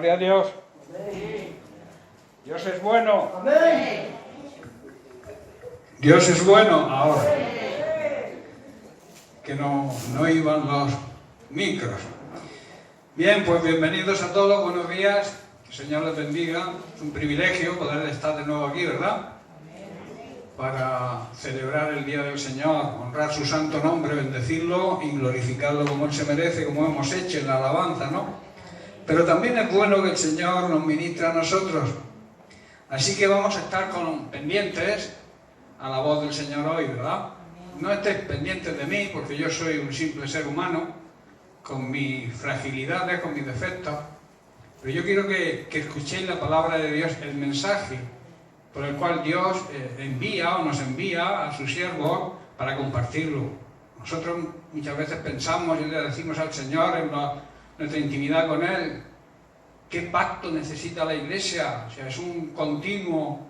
Gloria a Dios. Amén. Dios es bueno. Amén. Dios es bueno ahora. Que no iban los micros. Bien, pues bienvenidos a todos, buenos días. Que el Señor les bendiga. Es un privilegio poder estar de nuevo aquí, ¿verdad? Para celebrar el Día del Señor, honrar su santo nombre, bendecirlo y glorificarlo como Él se merece, como hemos hecho en la alabanza, ¿no? Pero también es bueno que el Señor nos ministre a nosotros. Así que vamos a estar pendientes a la voz del Señor hoy, ¿verdad? No estéis pendientes de mí, porque yo soy un simple ser humano, con mis fragilidades, con mis defectos. Pero yo quiero que escuchéis la palabra de Dios, el mensaje por el cual Dios envía o nos envía a sus siervos para compartirlo. Nosotros muchas veces pensamos y le decimos al Señor en nuestra intimidad con Él, ¿qué pacto necesita la Iglesia? O sea, es un continuo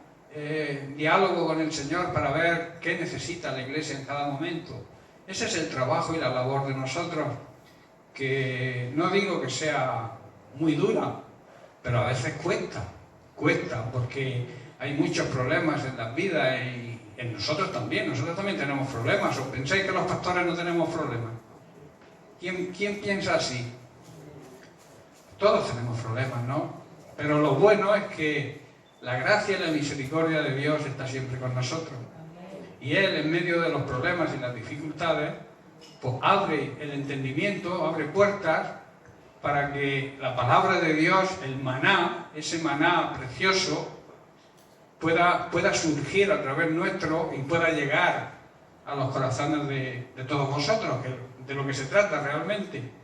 diálogo con el Señor para ver qué necesita la Iglesia en cada momento. Ese es el trabajo y la labor de nosotros, que no digo que sea muy dura, pero a veces cuesta, porque hay muchos problemas en las vidas y en nosotros también tenemos problemas. ¿O pensáis que los pastores no tenemos problemas? ¿Quién piensa así? Todos tenemos problemas, ¿no? Pero lo bueno es que la gracia y la misericordia de Dios está siempre con nosotros. Y Él, en medio de los problemas y las dificultades, pues abre el entendimiento, abre puertas para que la palabra de Dios, el maná, ese maná precioso, pueda surgir a través nuestro y pueda llegar a los corazones de todos vosotros, de lo que se trata realmente.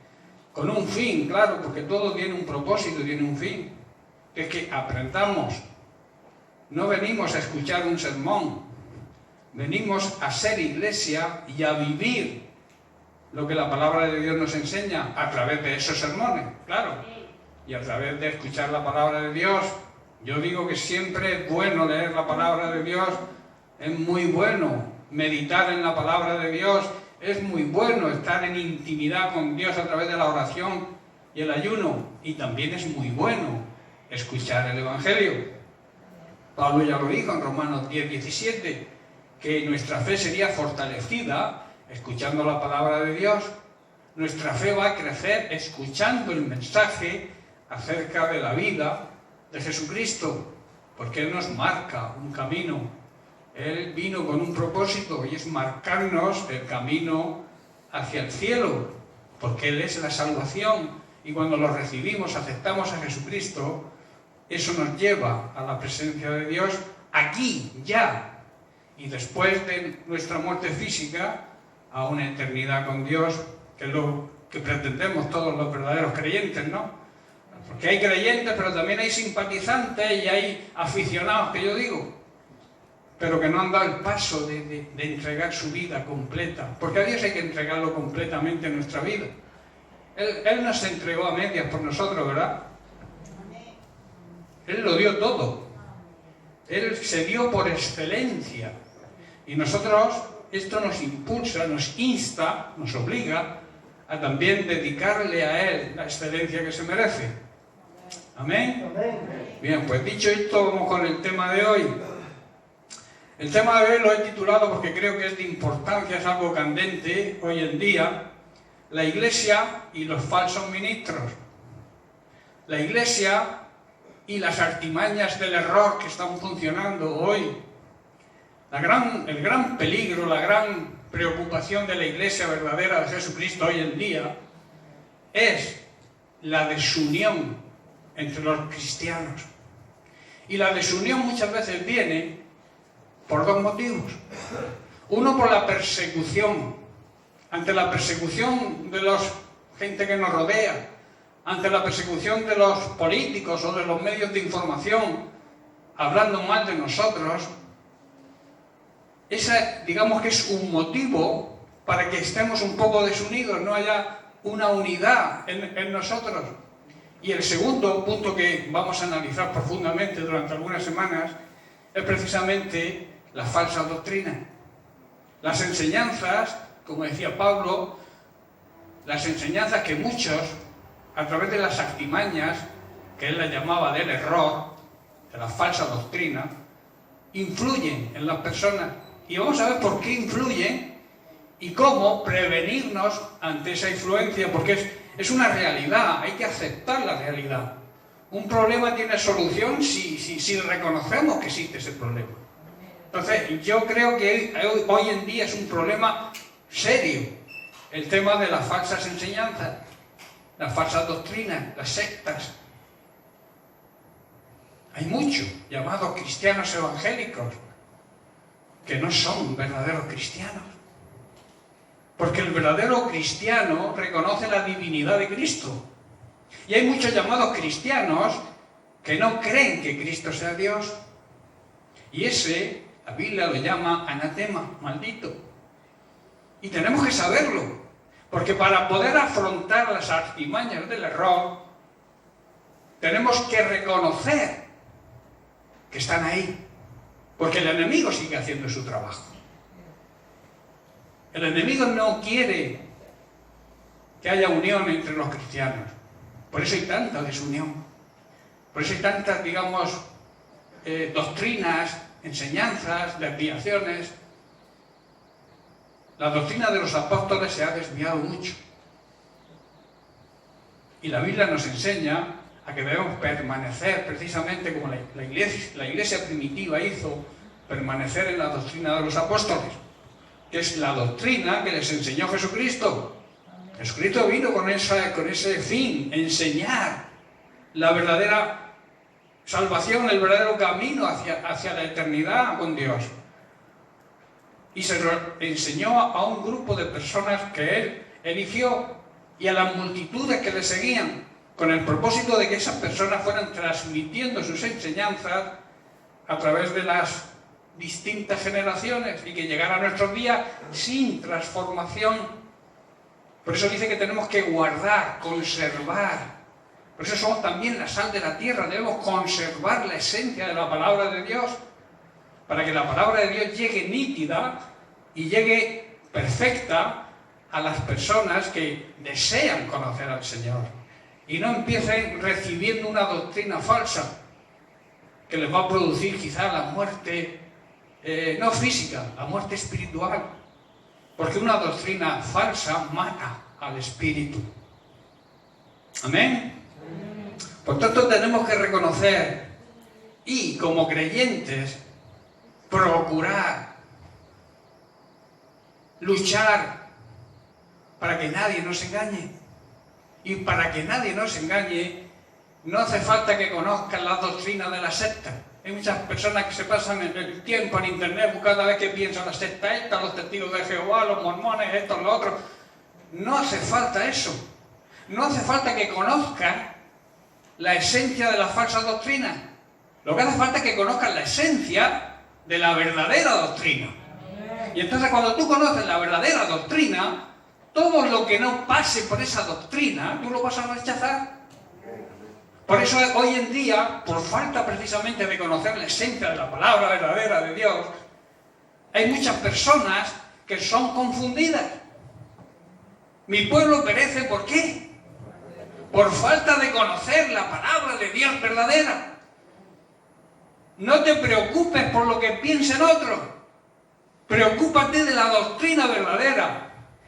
Con un fin, claro, porque todo tiene un propósito, tiene un fin. Es que aprendamos. No venimos a escuchar un sermón, venimos a ser iglesia y a vivir lo que la palabra de Dios nos enseña a través de esos sermones, claro. Y a través de escuchar la palabra de Dios. Yo digo que siempre es bueno leer la palabra de Dios, es muy bueno meditar en la palabra de Dios, es muy bueno estar en intimidad con Dios a través de la oración y el ayuno, y también es muy bueno escuchar el Evangelio. Pablo ya lo dijo en Romanos 10:17, que nuestra fe sería fortalecida escuchando la palabra de Dios. Nuestra fe va a crecer escuchando el mensaje acerca de la vida de Jesucristo, porque Él nos marca un camino. Él vino con un propósito y es marcarnos el camino hacia el cielo, porque Él es la salvación, y cuando lo recibimos, aceptamos a Jesucristo, eso nos lleva a la presencia de Dios aquí, ya, y después de nuestra muerte física, a una eternidad con Dios, que es lo que pretendemos todos los verdaderos creyentes, ¿no? Porque hay creyentes, pero también hay simpatizantes y hay aficionados, que yo digo, pero que no han dado el paso de entregar su vida completa, porque a Dios hay que entregarlo completamente en nuestra vida. Él nos entregó a medias por nosotros, ¿verdad? Él lo dio todo. Él se dio por excelencia. Y nosotros, esto nos impulsa, nos insta, nos obliga a también dedicarle a Él la excelencia que se merece. ¿Amén? Bien, pues dicho esto, vamos con el tema de hoy. El tema de hoy lo he titulado porque creo que es de importancia, es algo candente hoy en día: la Iglesia y los falsos ministros. La Iglesia y las artimañas del error que están funcionando hoy. El gran peligro, la gran preocupación de la Iglesia verdadera de Jesucristo hoy en día es la desunión entre los cristianos. Y la desunión muchas veces viene por dos motivos. Uno, por la persecución. Ante la persecución de la gente que nos rodea, ante la persecución de los políticos o de los medios de información, hablando mal de nosotros, esa, digamos que es un motivo para que estemos un poco desunidos, no haya una unidad en nosotros. Y el segundo punto que vamos a analizar profundamente durante algunas semanas es precisamente la falsa doctrina. Las enseñanzas, como decía Pablo, las enseñanzas que muchos, a través de las artimañas, que él la llamaba del error, de la falsa doctrina, influyen en las personas. Y vamos a ver por qué influyen y cómo prevenirnos ante esa influencia, porque es una realidad, hay que aceptar la realidad. Un problema tiene solución si reconocemos que existe ese problema. Entonces, yo creo que hoy en día es un problema serio el tema de las falsas enseñanzas, las falsas doctrinas, las sectas. Hay muchos llamados cristianos evangélicos que no son verdaderos cristianos. Porque el verdadero cristiano reconoce la divinidad de Cristo. Y hay muchos llamados cristianos que no creen que Cristo sea Dios. Y ese, la Biblia lo llama anatema, maldito. Y tenemos que saberlo. Porque para poder afrontar las artimañas del error, tenemos que reconocer que están ahí. Porque el enemigo sigue haciendo su trabajo. El enemigo no quiere que haya unión entre los cristianos. Por eso hay tanta desunión. Por eso hay tantas, digamos, doctrinas, enseñanzas, desviaciones. La doctrina de los apóstoles se ha desviado mucho. Y la Biblia nos enseña a que debemos permanecer, precisamente como la iglesia primitiva hizo, permanecer en la doctrina de los apóstoles, que es la doctrina que les enseñó Jesucristo. Jesucristo vino con ese fin, enseñar la verdadera salvación, el verdadero camino hacia la eternidad con Dios. Y se lo enseñó a un grupo de personas que Él eligió y a las multitudes que le seguían, con el propósito de que esas personas fueran transmitiendo sus enseñanzas a través de las distintas generaciones y que llegara a nuestros días sin transformación. Por eso dice que tenemos que guardar, conservar. Por eso somos también la sal de la tierra. Debemos conservar la esencia de la palabra de Dios para que la palabra de Dios llegue nítida y llegue perfecta a las personas que desean conocer al Señor y no empiecen recibiendo una doctrina falsa que les va a producir quizá la muerte no física, la muerte espiritual, porque una doctrina falsa mata al espíritu. Amén. Por tanto, tenemos que reconocer y, como creyentes, procurar, luchar para que nadie nos engañe. Y para que nadie nos engañe, no hace falta que conozcan las doctrinas de la secta. Hay muchas personas que se pasan el tiempo en internet buscando a ver qué piensan la secta esta, los testigos de Jehová, los mormones, esto, lo otro. No hace falta eso. No hace falta que conozcan la esencia de la falsa doctrina. Lo que hace falta es que conozcan la esencia de la verdadera doctrina. Y entonces cuando tú conoces la verdadera doctrina, todo lo que no pase por esa doctrina, tú lo vas a rechazar. Por eso hoy en día, por falta precisamente de conocer la esencia de la palabra verdadera de Dios, hay muchas personas que son confundidas. Mi pueblo perece, ¿por qué? Por falta de conocer la palabra de Dios verdadera. No te preocupes por lo que piensen otros. Preocúpate de la doctrina verdadera.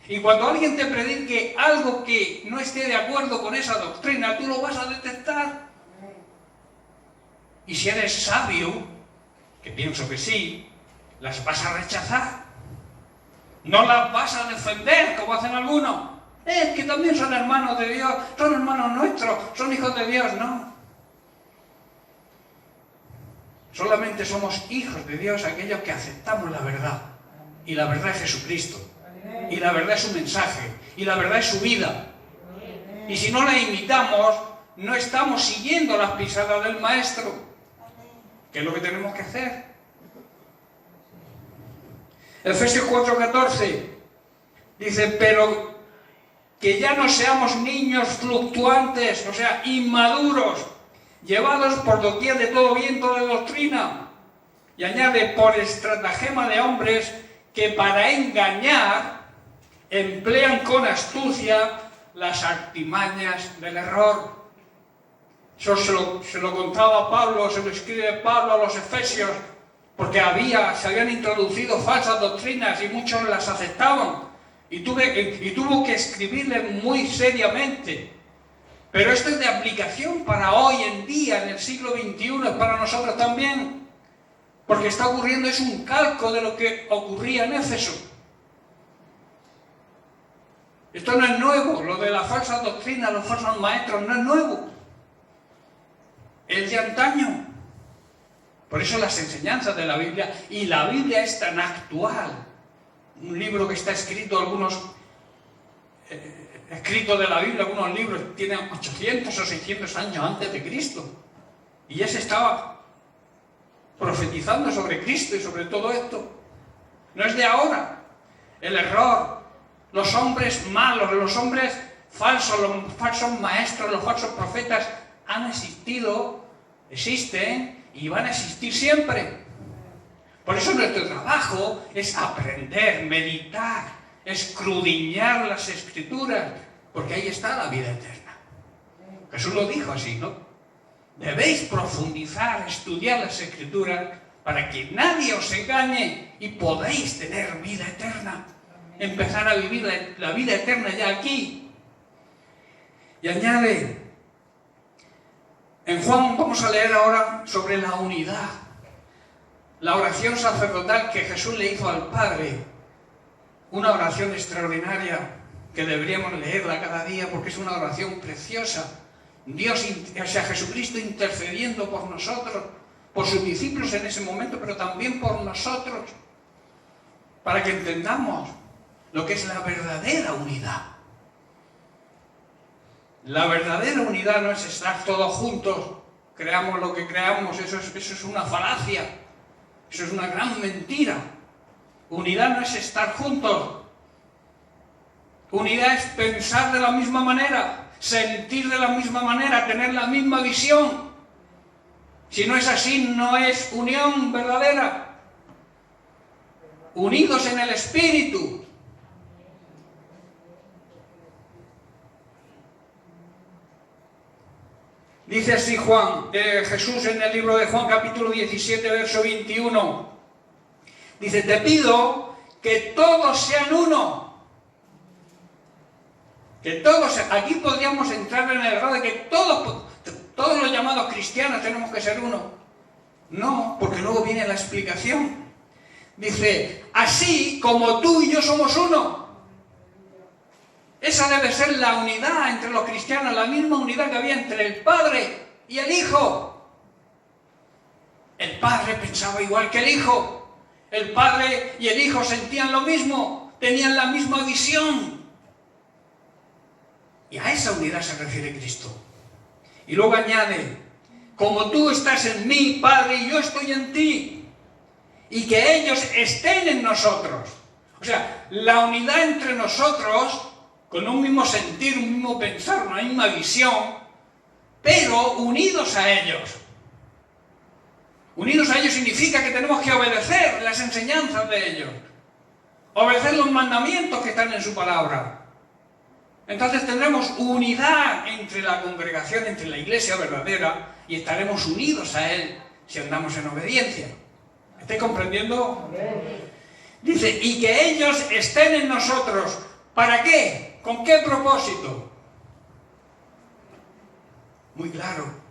Y cuando alguien te predique algo que no esté de acuerdo con esa doctrina, tú lo vas a detectar. Y si eres sabio, que pienso que sí, las vas a rechazar. No las vas a defender, como hacen algunos. Es que también son hermanos de Dios, son hermanos nuestros, son hijos de Dios. No. Solamente somos hijos de Dios aquellos que aceptamos la verdad. Y la verdad es Jesucristo. Y la verdad es su mensaje. Y la verdad es su vida. Y si no la imitamos, no estamos siguiendo las pisadas del Maestro. ¿Qué es lo que tenemos que hacer? Efesios 4:14 dice, pero que ya no seamos niños fluctuantes, o sea, inmaduros, llevados por doquier de todo viento de doctrina. Y añade, por estratagema de hombres que para engañar emplean con astucia las artimañas del error. Eso se lo contaba Pablo, se lo escribe Pablo a los Efesios, porque se habían introducido falsas doctrinas y muchos las aceptaban. Y tuvo que escribirle muy seriamente. Pero esto es de aplicación para hoy en día, en el siglo XXI, es para nosotros también. Porque está ocurriendo, es un calco de lo que ocurría en Éfeso. Esto no es nuevo, lo de la falsa doctrina, los falsos maestros, no es nuevo. Es de antaño. Por eso las enseñanzas de la Biblia, y la Biblia es tan actual. Un libro que está escrito, escritos de la Biblia, algunos libros tienen 800 o 600 años antes de Cristo. Y ya se estaba profetizando sobre Cristo y sobre todo esto. No es de ahora. El error, los hombres malos, los hombres falsos, los falsos maestros, los falsos profetas han existido, existen y van a existir siempre. Por eso nuestro trabajo es aprender, meditar, escudriñar las Escrituras, porque ahí está la vida eterna. Jesús lo dijo así, ¿no? Debéis profundizar, estudiar las Escrituras para que nadie os engañe y podéis tener vida eterna. Empezar a vivir la vida eterna ya aquí. Y añade, en Juan vamos a leer ahora sobre la unidad. La oración sacerdotal que Jesús le hizo al Padre, una oración extraordinaria que deberíamos leerla cada día porque es una oración preciosa. Jesucristo intercediendo por nosotros, por sus discípulos en ese momento, pero también por nosotros, para que entendamos lo que es la verdadera unidad. La verdadera unidad no es estar todos juntos, creamos lo que creamos, eso es una falacia. Eso es una gran mentira. Unidad no es estar juntos. Unidad es pensar de la misma manera, sentir de la misma manera, tener la misma visión. Si no es así, no es unión verdadera. Unidos en el Espíritu. Dice así Jesús en el libro de Juan capítulo 17, verso 21. Dice, te pido que todos sean uno. Aquí podríamos entrar en el error de que todos los llamados cristianos tenemos que ser uno. No, porque luego viene la explicación. Dice, así como tú y yo somos uno. Esa debe ser la unidad entre los cristianos, la misma unidad que había entre el Padre y el Hijo. El Padre pensaba igual que el Hijo. El Padre y el Hijo sentían lo mismo, tenían la misma visión. Y a esa unidad se refiere Cristo. Y luego añade, como tú estás en mí, Padre, y yo estoy en ti, y que ellos estén en nosotros. O sea, la unidad entre nosotros, con un mismo sentir, un mismo pensar, una misma visión, pero unidos a ellos. Unidos a ellos significa que tenemos que obedecer las enseñanzas de ellos, obedecer los mandamientos que están en su palabra. Entonces tendremos unidad entre la congregación, entre la iglesia verdadera, y estaremos unidos a Él si andamos en obediencia. ¿Estáis comprendiendo? Dice, y que ellos estén en nosotros. ¿Para qué? ¿Con qué propósito? Muy claro.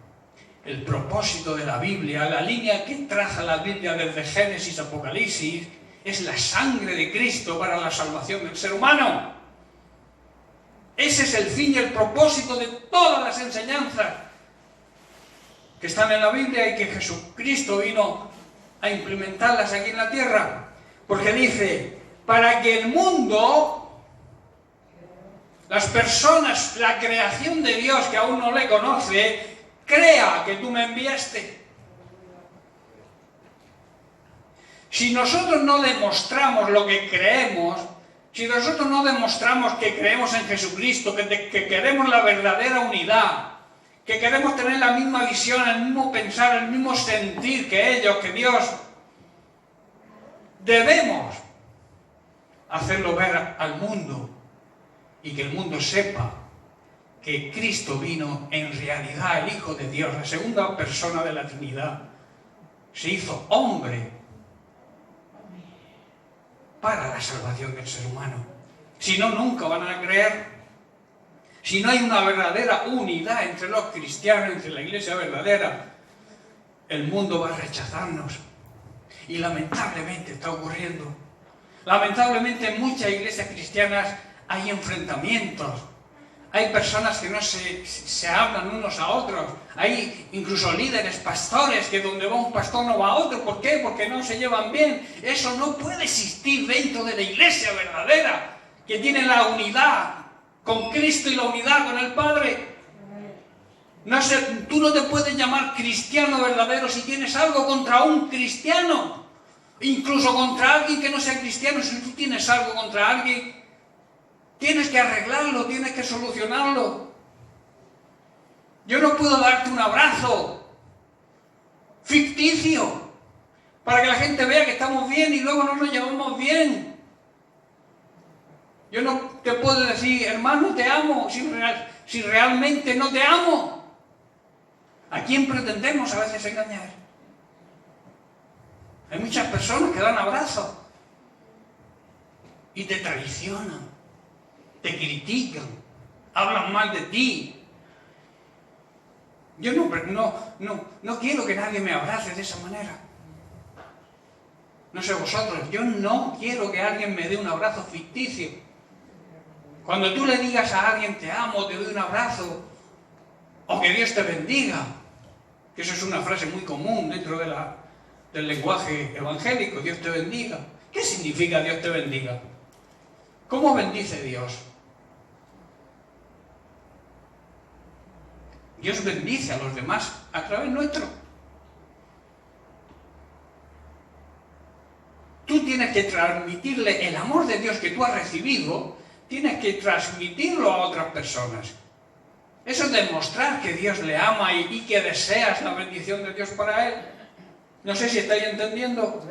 El propósito de la Biblia, la línea que traza la Biblia desde Génesis a Apocalipsis, es la sangre de Cristo para la salvación del ser humano. Ese es el fin y el propósito de todas las enseñanzas que están en la Biblia y que Jesucristo vino a implementarlas aquí en la tierra. Porque dice, para que el mundo, las personas, la creación de Dios que aún no le conoce, crea que tú me enviaste. Si nosotros no demostramos lo que creemos, si nosotros no demostramos que creemos en Jesucristo, que queremos la verdadera unidad, que queremos tener la misma visión, el mismo pensar, el mismo sentir que ellos, que Dios, debemos hacerlo ver al mundo y que el mundo sepa que Cristo vino en realidad, el Hijo de Dios, la segunda persona de la Trinidad, se hizo hombre para la salvación del ser humano. Si no, nunca van a creer. Si no hay una verdadera unidad entre los cristianos, entre la iglesia verdadera, el mundo va a rechazarnos. Y lamentablemente está ocurriendo. Lamentablemente en muchas iglesias cristianas hay enfrentamientos. Hay personas que no se hablan unos a otros. Hay incluso líderes, pastores, que donde va un pastor no va a otro. ¿Por qué? Porque no se llevan bien. Eso no puede existir dentro de la iglesia verdadera, que tiene la unidad con Cristo y la unidad con el Padre. Tú no te puedes llamar cristiano verdadero si tienes algo contra un cristiano. Incluso contra alguien que no sea cristiano. Si tú tienes algo contra alguien, tienes que arreglarlo, tienes que solucionarlo. Yo no puedo darte un abrazo ficticio para que la gente vea que estamos bien y luego no nos llevamos bien. Yo no te puedo decir, hermano, te amo, si realmente no te amo. ¿A quién pretendemos a veces engañar? Hay muchas personas que dan abrazos y te traicionan, te critican, hablan mal de ti. Yo no quiero que nadie me abrace de esa manera. No sé vosotros, yo no quiero que alguien me dé un abrazo ficticio. Cuando tú le digas a alguien te amo, te doy un abrazo, o que Dios te bendiga, que eso es una frase muy común dentro del lenguaje evangélico, Dios te bendiga. ¿Qué significa Dios te bendiga? ¿Cómo bendice Dios? Dios bendice a los demás a través nuestro. Tú tienes que transmitirle el amor de Dios que tú has recibido, tienes que transmitirlo a otras personas. Eso es demostrar que Dios le ama y que deseas la bendición de Dios para él. No sé si estáis entendiendo.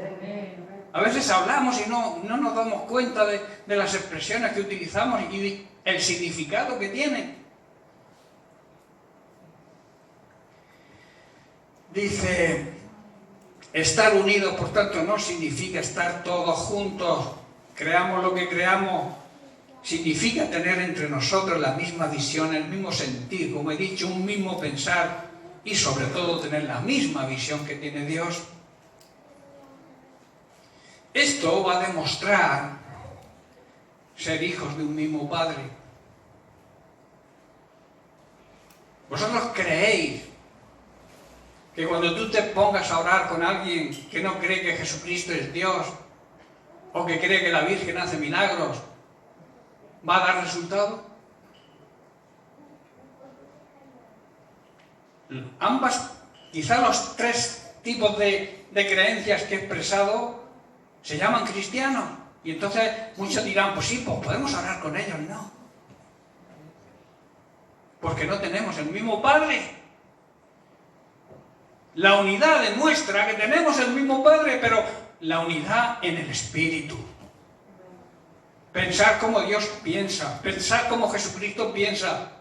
A veces hablamos y no nos damos cuenta de las expresiones que utilizamos y el significado que tienen. Dice, estar unidos, por tanto, no significa estar todos juntos, creamos lo que creamos. Significa tener entre nosotros la misma visión, el mismo sentir, como he dicho, un mismo pensar y sobre todo tener la misma visión que tiene Dios. Esto va a demostrar ser hijos de un mismo Padre. ¿Vosotros creéis que cuando tú te pongas a orar con alguien que no cree que Jesucristo es Dios o que cree que la Virgen hace milagros, va a dar resultado? Quizá los tres tipos de creencias que he expresado se llaman cristianos. Y entonces muchos dirán, pues sí, pues podemos orar con ellos. No. Porque no tenemos el mismo Padre. La unidad demuestra que tenemos el mismo Padre, pero la unidad en el Espíritu. Pensar como Dios piensa, pensar como Jesucristo piensa,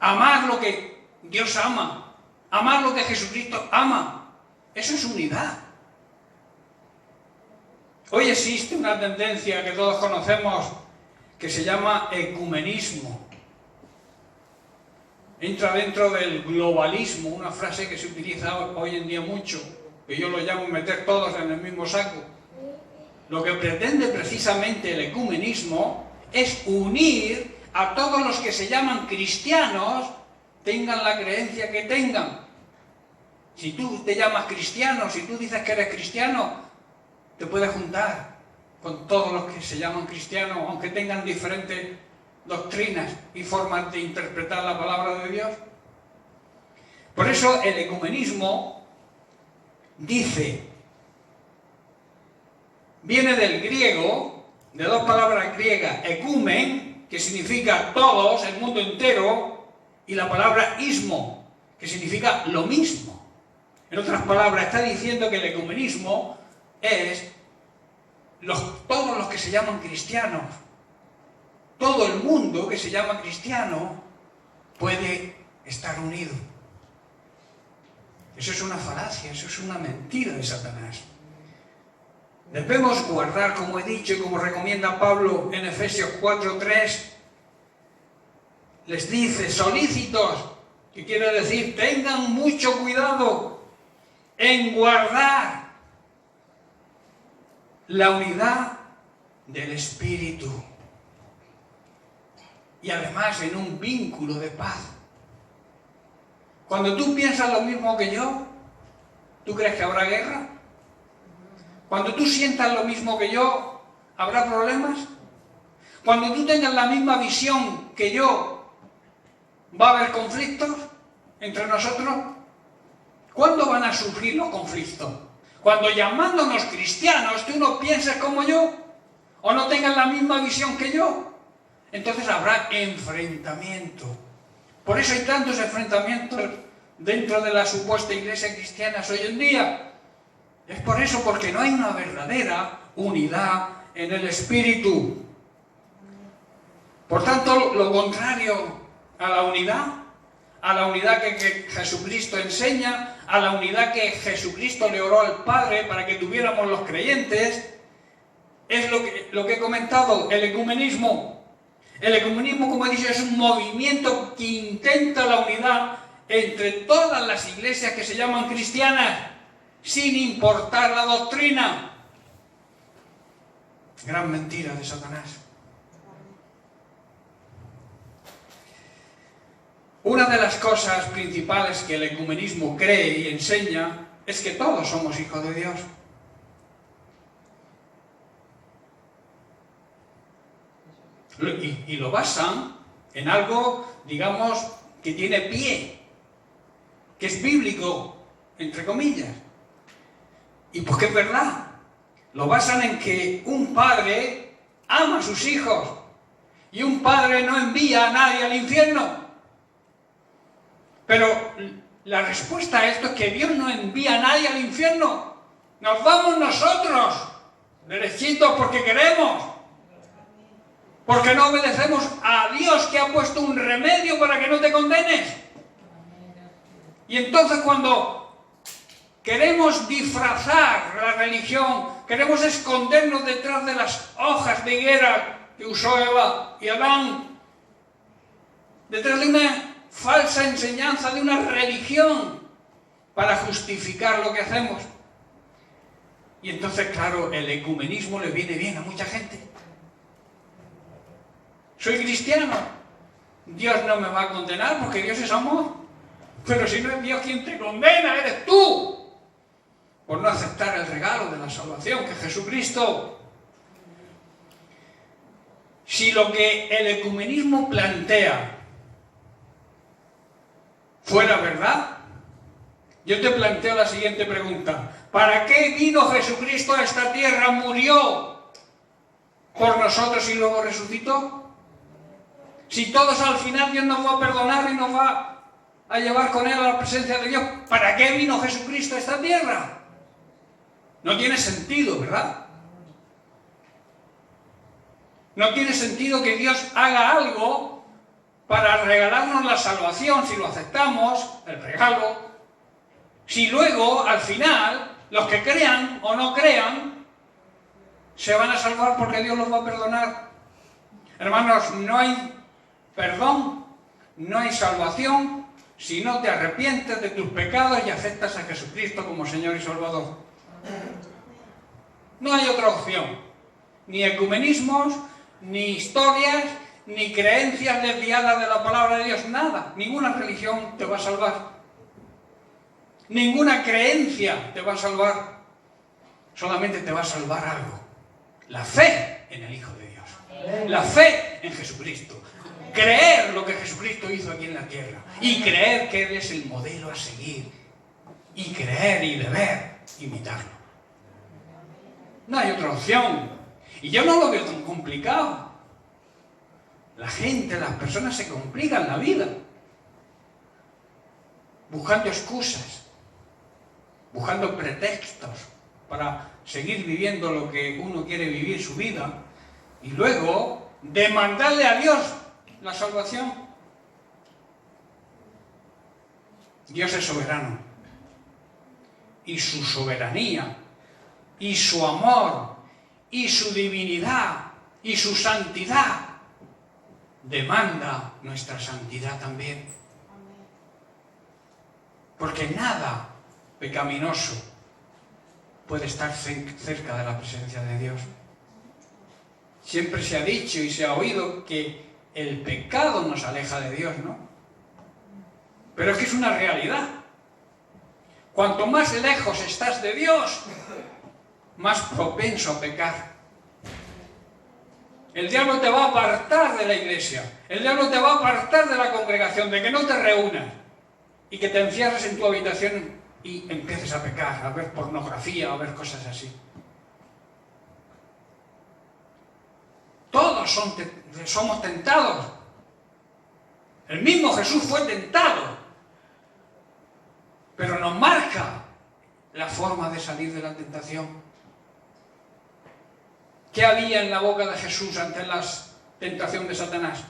amar lo que Dios ama, amar lo que Jesucristo ama. Eso es unidad. Hoy existe una tendencia que todos conocemos que se llama ecumenismo. Entra dentro del globalismo, una frase que se utiliza hoy en día mucho, que yo lo llamo meter todos en el mismo saco. Lo que pretende precisamente el ecumenismo es unir a todos los que se llaman cristianos, tengan la creencia que tengan. Si tú te llamas cristiano, si tú dices que eres cristiano, te puedes juntar con todos los que se llaman cristianos, aunque tengan diferentes doctrinas y formas de interpretar la palabra de Dios. Por eso el ecumenismo viene del griego, de dos palabras griegas, ekumen, que significa todos, el mundo entero, y la palabra ismo, que significa lo mismo. En otras palabras, está diciendo que el ecumenismo es todos los que se llaman cristianos, todo el mundo que se llama cristiano, puede estar unido. Eso es una falacia, eso es una mentira de Satanás. Debemos guardar, como he dicho y como recomienda Pablo en Efesios 4:3, les dice, solícitos, que quiere decir, tengan mucho cuidado en guardar la unidad del Espíritu y además en un vínculo de paz. Cuando tú piensas lo mismo que yo, ¿tú crees que habrá guerra? Cuando tú sientas lo mismo que yo, ¿habrá problemas? Cuando tú tengas la misma visión que yo, ¿va a haber conflictos entre nosotros? ¿Cuándo van a surgir los conflictos? Cuando llamándonos cristianos tú no pienses como yo o no tengas la misma visión que yo, entonces habrá enfrentamiento. Por eso hay tantos enfrentamientos dentro de la supuesta iglesia cristiana hoy en día. Es por eso, porque no hay una verdadera unidad en el Espíritu. Por tanto, lo contrario a la unidad que Jesucristo enseña, a la unidad que Jesucristo le oró al Padre para que tuviéramos los creyentes, es lo que he comentado, el ecumenismo. El ecumenismo, como he dicho, es un movimiento que intenta la unidad entre todas las iglesias que se llaman cristianas, sin importar la doctrina. Gran mentira de Satanás. Una de las cosas principales que el ecumenismo cree y enseña es que todos somos hijos de Dios. Y lo basan en algo, digamos, que tiene pie, que es bíblico, entre comillas. Y pues que es verdad. Lo basan en que un padre ama a sus hijos y un padre no envía a nadie al infierno. Pero la respuesta a esto es que Dios no envía a nadie al infierno. Nos vamos nosotros, derechitos, porque queremos. Porque no obedecemos a Dios, que ha puesto un remedio para que no te condenes. Y entonces cuando queremos disfrazar la religión, queremos escondernos detrás de las hojas de higuera que usó Eva y Adán, detrás de una falsa enseñanza, de una religión, para justificar lo que hacemos. Y entonces, claro, el ecumenismo le viene bien a mucha gente. Soy cristiano, Dios no me va a condenar porque Dios es amor. Pero si no es Dios quien te condena, eres tú, por no aceptar el regalo de la salvación que es Jesucristo. Si lo que el ecumenismo plantea fuera verdad, yo te planteo la siguiente pregunta. ¿Para qué vino Jesucristo a esta tierra, murió por nosotros y luego resucitó? Si todos al final Dios nos va a perdonar y nos va a llevar con Él a la presencia de Dios, ¿para qué vino Jesucristo a esta tierra? No tiene sentido, ¿verdad? No tiene sentido que Dios haga algo para regalarnos la salvación, si lo aceptamos, el regalo, si luego, al final, los que crean o no crean, se van a salvar porque Dios los va a perdonar. Hermanos, no hay perdón, no hay salvación si no te arrepientes de tus pecados y aceptas a Jesucristo como Señor y Salvador. No hay otra opción. Ni ecumenismos, ni historias, ni creencias desviadas de la palabra de Dios, nada. Ninguna religión te va a salvar. Ninguna creencia te va a salvar. Solamente te va a salvar algo. La fe en el Hijo de Dios. La fe en Jesucristo. Creer lo que Jesucristo hizo aquí en la tierra. Y creer que Él es el modelo a seguir. Y creer y deber imitarlo. No hay otra opción. Y yo no lo veo tan complicado. La gente, las personas se complican la vida. Buscando excusas. Buscando pretextos para seguir viviendo lo que uno quiere vivir su vida. Y luego demandarle a Dios la salvación. Dios es soberano. Y su soberanía, y su amor, y su divinidad, y su santidad, demanda nuestra santidad también. Porque nada pecaminoso puede estar cerca de la presencia de Dios. Siempre se ha dicho y se ha oído que el pecado nos aleja de Dios, ¿no? Pero es que es una realidad. Cuanto más lejos estás de Dios, más propenso a pecar. El diablo te va a apartar de la iglesia. El diablo te va a apartar de la congregación, de que no te reúnas y que te encierres en tu habitación y empieces a pecar, a ver pornografía, a ver cosas así. Todos somos tentados. El mismo Jesús fue tentado, pero nos marca la forma de salir de la tentación. ¿Qué había en la boca de Jesús ante la tentación de Satanás?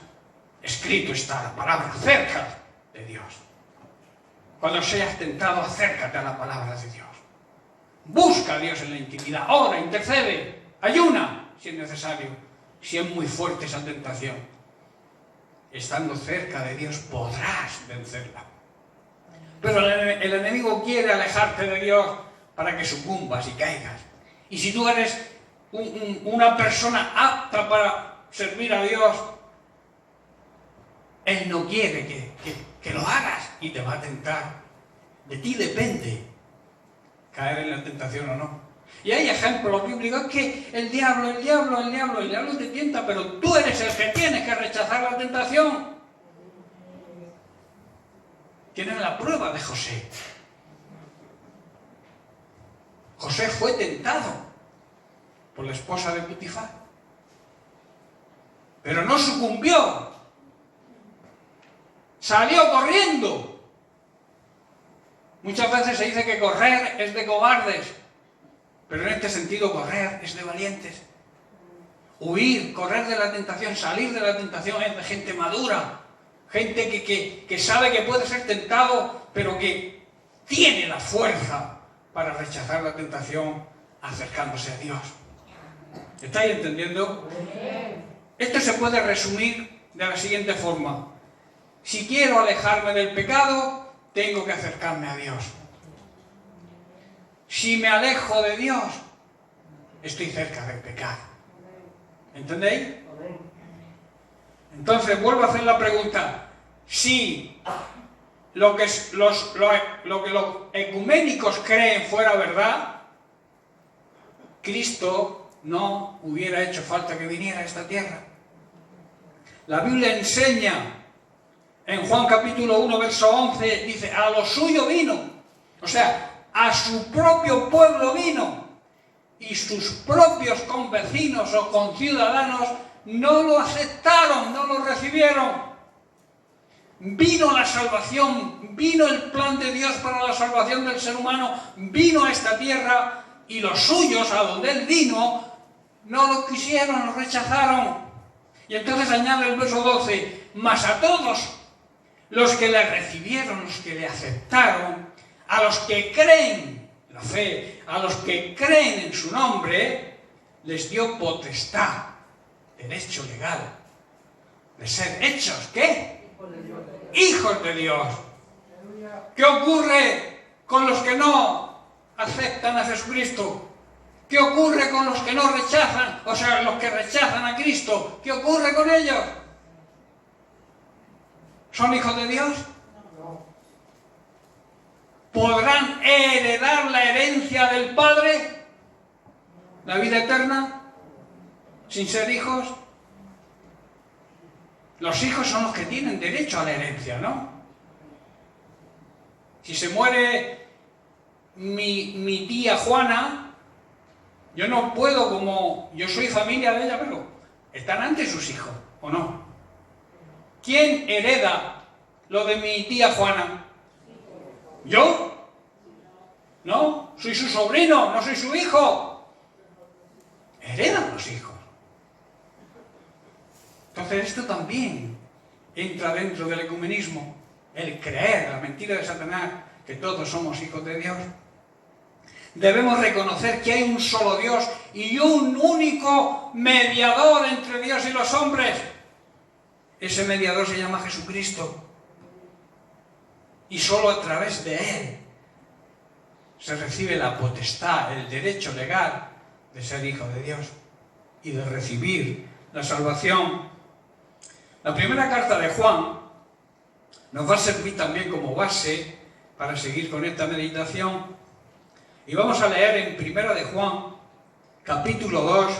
Escrito está la palabra, cerca de Dios. Cuando seas tentado, acércate a la palabra de Dios. Busca a Dios en la intimidad, ora, intercede, ayuna, si es necesario. Si es muy fuerte esa tentación, estando cerca de Dios podrás vencerla. Pero el enemigo quiere alejarte de Dios para que sucumbas y caigas. Y si tú eres una persona apta para servir a Dios, Él no quiere que lo hagas y te va a tentar. De ti depende caer en la tentación o no. Y hay ejemplos bíblicos que el diablo te tienta, pero tú eres el que tienes que rechazar la tentación. Tienen la prueba de José. José fue tentado por la esposa de Potifar, pero no sucumbió. Salió corriendo. Muchas veces se dice que correr es de cobardes, pero en este sentido correr es de valientes. Huir, correr de la tentación, salir de la tentación es de gente madura, gente que sabe que puede ser tentado, pero que tiene la fuerza para rechazar la tentación acercándose a Dios. ¿Estáis entendiendo? Esto se puede resumir de la siguiente forma. Si quiero alejarme del pecado, tengo que acercarme a Dios. Si me alejo de Dios, estoy cerca del pecado. ¿Entendéis? Entonces vuelvo a hacer la pregunta. Si lo que los ecuménicos creen fuera verdad, Cristo no hubiera hecho falta que viniera a esta tierra. La Biblia enseña en Juan capítulo 1, verso 11, dice, a lo suyo vino. O sea, a su propio pueblo vino. Y sus propios convecinos o conciudadanos no lo aceptaron, no lo recibieron. Vino la salvación, vino el plan de Dios para la salvación del ser humano, vino a esta tierra y los suyos, a donde Él vino, no lo quisieron, lo rechazaron. Y entonces añade el verso 12, mas a todos los que le recibieron, los que le aceptaron, a los que creen, la fe, a los que creen en su nombre, les dio potestad, derecho legal, de ser hechos, ¿qué? Hijos de Dios. ¿Qué ocurre con los que no aceptan a Jesucristo? ¿Qué ocurre con los que no rechazan? O sea, los que rechazan a Cristo. ¿Qué ocurre con ellos? ¿Son hijos de Dios? ¿Podrán heredar la herencia del Padre? ¿La vida eterna? ¿Sin ser hijos? Los hijos son los que tienen derecho a la herencia, ¿no? Si se muere mi tía Juana, yo no puedo, como yo soy familia de ella, pero están antes sus hijos, ¿o no? ¿Quién hereda lo de mi tía Juana? ¿Yo? ¿No? Soy su sobrino, no soy su hijo. Heredan los hijos. Entonces esto también entra dentro del ecumenismo. el creer, la mentira de Satanás, que todos somos hijos de Dios. Debemos reconocer que hay un solo Dios y un único mediador entre Dios y los hombres. Ese mediador se llama Jesucristo. Y solo a través de Él se recibe la potestad, el derecho legal de ser hijo de Dios y de recibir la salvación. La primera carta de Juan nos va a servir también como base para seguir con esta meditación. Y vamos a leer en Primera de Juan, capítulo 2,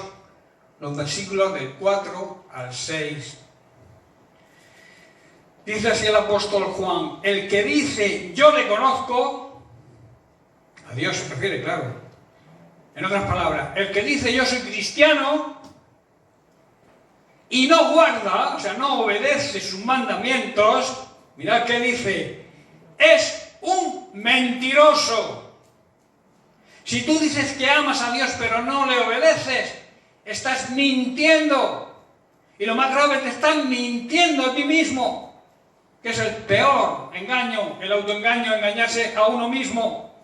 los versículos del 4 al 6. Dice así el apóstol Juan: el que dice yo le conozco, a Dios se refiere, claro. En otras palabras, el que dice yo soy cristiano y no guarda, o sea, no obedece sus mandamientos, mirad qué dice, es un mentiroso. Si tú dices que amas a Dios pero no le obedeces, estás mintiendo. Y lo más grave, te estás mintiendo a ti mismo, que es el peor engaño, el autoengaño, engañarse a uno mismo.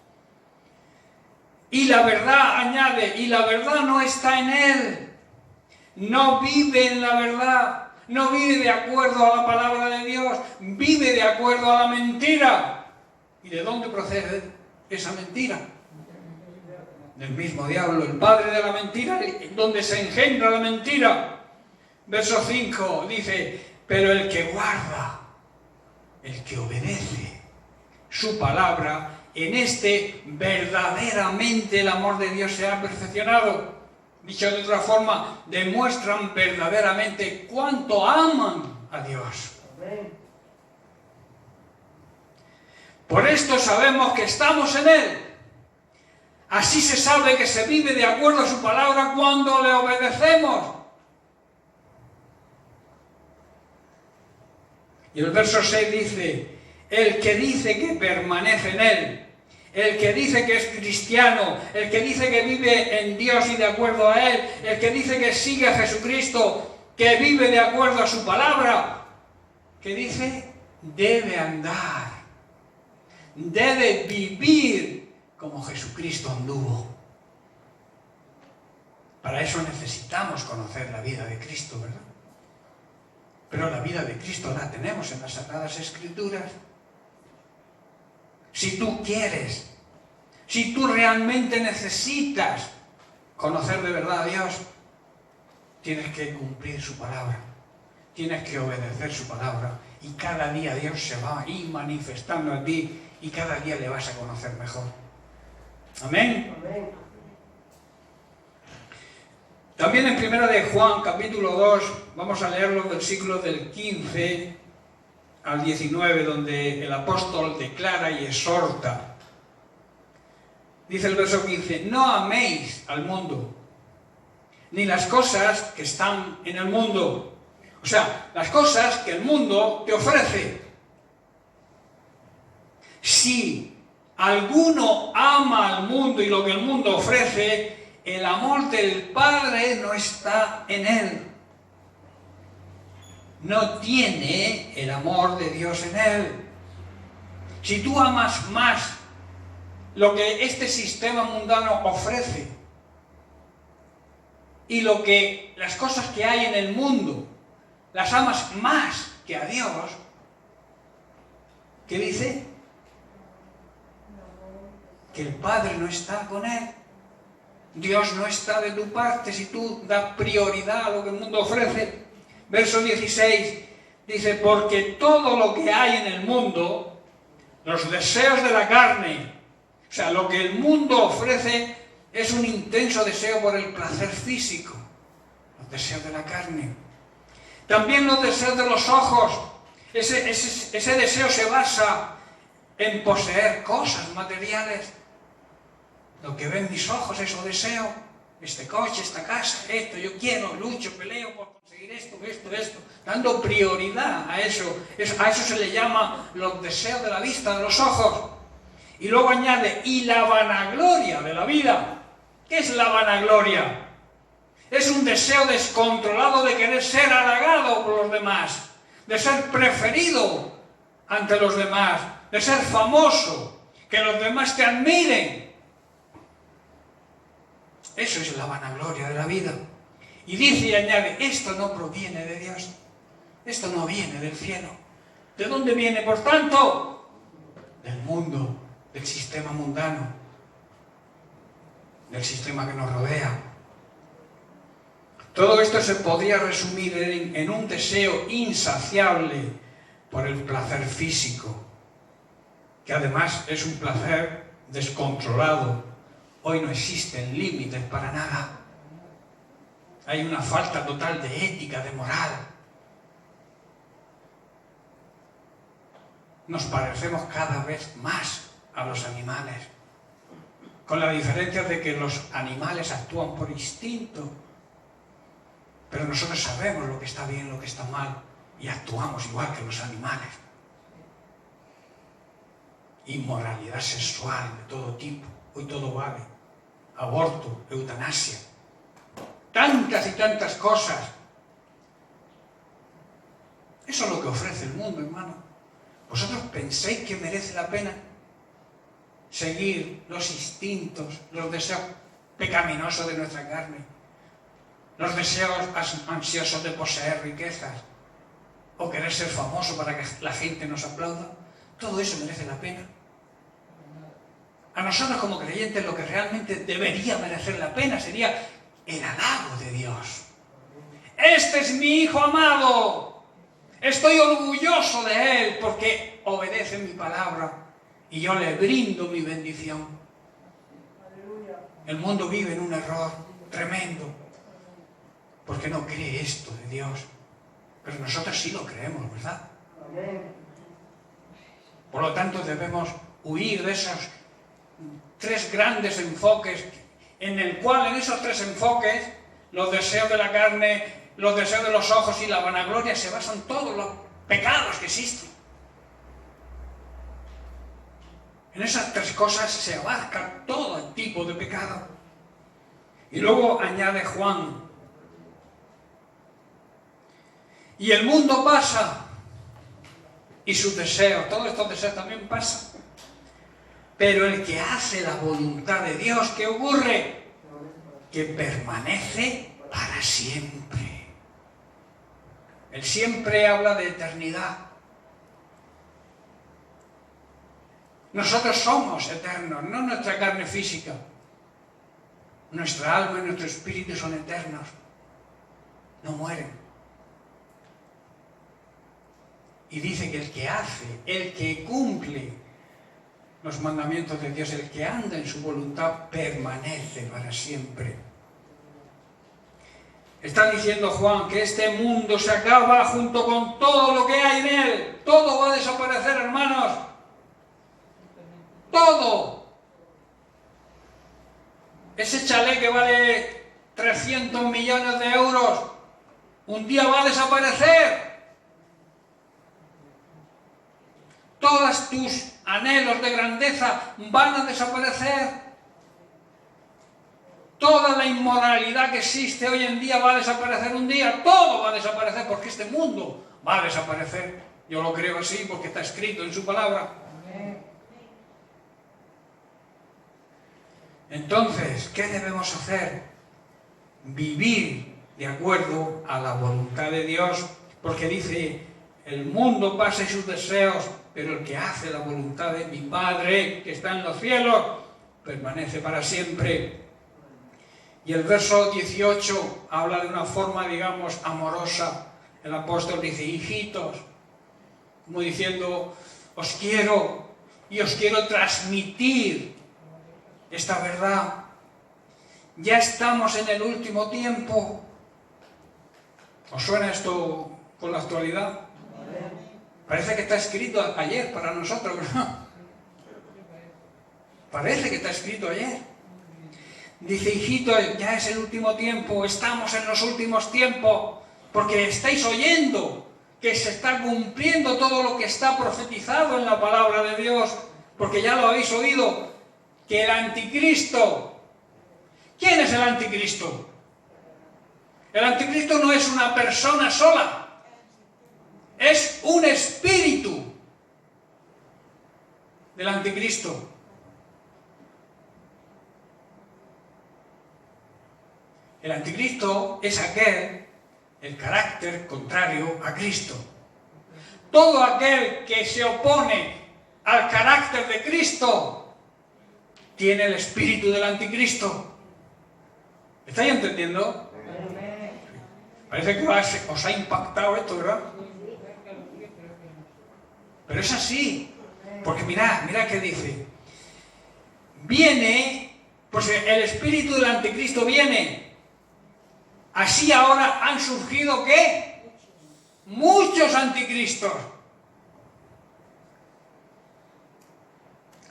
Y la verdad, añade, y la verdad no está en él. No vive en la verdad, no vive de acuerdo a la palabra de Dios, vive de acuerdo a la mentira. ¿Y de dónde procede esa mentira? Del mismo diablo, el padre de la mentira, donde se engendra la mentira. Verso 5 dice, pero el que guarda, el que obedece su palabra, en este verdaderamente el amor de Dios se ha perfeccionado. Dicho de otra forma, demuestran verdaderamente cuánto aman a Dios. Por esto sabemos que estamos en Él. Así se sabe que se vive de acuerdo a su palabra cuando le obedecemos. Y el verso 6 dice, el que dice que permanece en Él, el que dice que es cristiano, el que dice que vive en Dios y de acuerdo a Él, el que dice que sigue a Jesucristo, que vive de acuerdo a su palabra, que dice, debe andar, debe vivir como Jesucristo anduvo. Para eso necesitamos conocer la vida de Cristo, ¿verdad? Pero la vida de Cristo la tenemos en las Sagradas Escrituras. Si tú quieres, si tú realmente necesitas conocer de verdad a Dios, tienes que cumplir su palabra, tienes que obedecer su palabra, y cada día Dios se va a ir manifestando a ti y cada día le vas a conocer mejor. Amén. Amén. También en Primera de Juan, capítulo 2, vamos a leer los versículos del 15 al 19, donde el apóstol declara y exhorta. Dice el verso 15, no améis al mundo, ni las cosas que están en el mundo. O sea, las cosas que el mundo te ofrece. Si alguno ama al mundo y lo que el mundo ofrece, el amor del Padre no está en él. No tiene el amor de Dios en él. Si tú amas más lo que este sistema mundano ofrece y las cosas que hay en el mundo, las amas más que a Dios, ¿qué dice? Que el Padre no está con él. Dios no está de tu parte si tú das prioridad a lo que el mundo ofrece. Verso 16 dice, porque todo lo que hay en el mundo, los deseos de la carne, o sea, lo que el mundo ofrece es un intenso deseo por el placer físico, los deseos de la carne. También los deseos de los ojos, ese deseo se basa en poseer cosas materiales. Lo que ven mis ojos, eso deseo, este coche, esta casa, esto, yo quiero, lucho, peleo por conseguir esto, dando prioridad a eso. A eso se le llama los deseos de la vista, de los ojos. Y luego añade, y la vanagloria de la vida. ¿Qué es la vanagloria? Es un deseo descontrolado de querer ser halagado por los demás, de ser preferido ante los demás, de ser famoso, que los demás te admiren. Eso es la vanagloria de la vida. Y dice y añade, esto no proviene de Dios, esto no viene del cielo. ¿De dónde viene, por tanto? Del mundo, del sistema mundano, del sistema que nos rodea. Todo esto se podría resumir en un deseo insaciable por el placer físico, que además es un placer descontrolado. Hoy no existen límites para nada. Hay una falta total de ética, de moral. Nos parecemos cada vez más a los animales, con la diferencia de que los animales actúan por instinto, pero nosotros sabemos lo que está bien, lo que está mal, y actuamos igual que los animales. Inmoralidad sexual de todo tipo, hoy todo vale. Aborto, eutanasia, tantas y tantas cosas. Eso es lo que ofrece el mundo, hermano. ¿Vosotros pensáis que merece la pena seguir los instintos, los deseos pecaminosos de nuestra carne, los deseos ansiosos de poseer riquezas o querer ser famoso para que la gente nos aplauda? ¿Todo eso merece la pena? A nosotros como creyentes lo que realmente debería merecer la pena sería el halago de Dios. Este es mi Hijo amado. Estoy orgulloso de Él porque obedece mi palabra y yo le brindo mi bendición. El mundo vive en un error tremendo porque no cree esto de Dios. Pero nosotros sí lo creemos, ¿verdad? Por lo tanto debemos huir de esos tres grandes enfoques, en el cual en esos tres enfoques, los deseos de la carne, los deseos de los ojos y la vanagloria, se basan todos los pecados que existen. En esas tres cosas se abarca todo el tipo de pecado. Y luego añade Juan, y el mundo pasa, y sus deseos, todos estos deseos también pasan. Pero el que hace la voluntad de Dios, ¿qué ocurre? Que permanece para siempre. Él siempre habla de eternidad. Nosotros somos eternos, no nuestra carne física. Nuestra alma y nuestro espíritu son eternos. No mueren. Y dice que el que hace, el que cumple los mandamientos de Dios, el que anda en su voluntad, permanece para siempre. Está diciendo Juan que este mundo se acaba junto con todo lo que hay en él. Todo va a desaparecer, hermanos. Todo. Ese chalet que vale 300 millones de euros, un día va a desaparecer. Todos tus anhelos de grandeza van a desaparecer. Toda la inmoralidad que existe hoy en día va a desaparecer un día. Todo va a desaparecer porque este mundo va a desaparecer. Yo lo creo así porque está escrito en su palabra. Entonces, ¿qué debemos hacer? Vivir de acuerdo a la voluntad de Dios, porque dice, el mundo pasa y sus deseos, pero el que hace la voluntad de mi Padre, que está en los cielos, permanece para siempre. Y el verso 18 habla de una forma, digamos, amorosa. El apóstol dice, hijitos, como diciendo, os quiero y os quiero transmitir esta verdad. Ya estamos en el último tiempo. ¿Os suena esto con la actualidad? Parece que está escrito ayer para nosotros, ¿verdad? Parece que está escrito ayer. Dice, hijito, ya es el último tiempo, estamos en los últimos tiempos, porque estáis oyendo que se está cumpliendo todo lo que está profetizado en la palabra de Dios, porque ya lo habéis oído, que el anticristo, ¿quién es el anticristo? El anticristo no es una persona sola, es un espíritu del anticristo? El anticristo es el carácter contrario a Cristo. Todo aquel que se opone al carácter de Cristo tiene el espíritu del anticristo. ¿Estáis entendiendo? Parece que os ha impactado esto, ¿verdad? Pero es así. Porque mirad qué dice. Viene, pues el espíritu del anticristo viene. Así ahora han surgido, ¿qué? Muchos anticristos.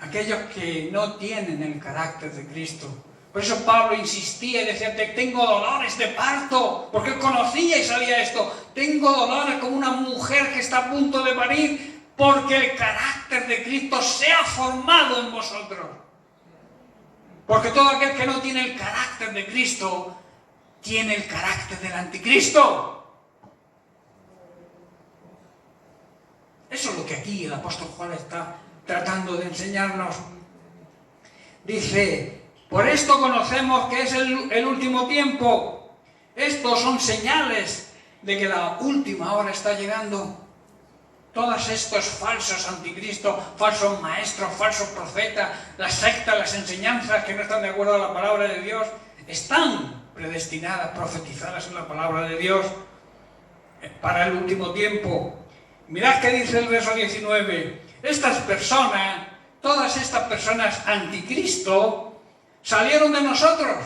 Aquellos que no tienen el carácter de Cristo. Por eso Pablo insistía y decía, tengo dolores de parto, porque él conocía y sabía esto. Tengo dolores como una mujer que está a punto de parir, porque el carácter de Cristo se ha formado en vosotros. Porque todo aquel que no tiene el carácter de Cristo, tiene el carácter del anticristo. Eso es lo que aquí el apóstol Juan está tratando de enseñarnos. Dice, por esto conocemos que es el último tiempo. Estos son señales de que la última hora está llegando. Todos estos falsos anticristos, falsos maestros, falsos profetas, las sectas, las enseñanzas que no están de acuerdo a la palabra de Dios, están predestinadas, profetizadas en la palabra de Dios para el último tiempo. Mirad qué dice el verso 19. Estas personas, todas estas personas anticristo, salieron de nosotros.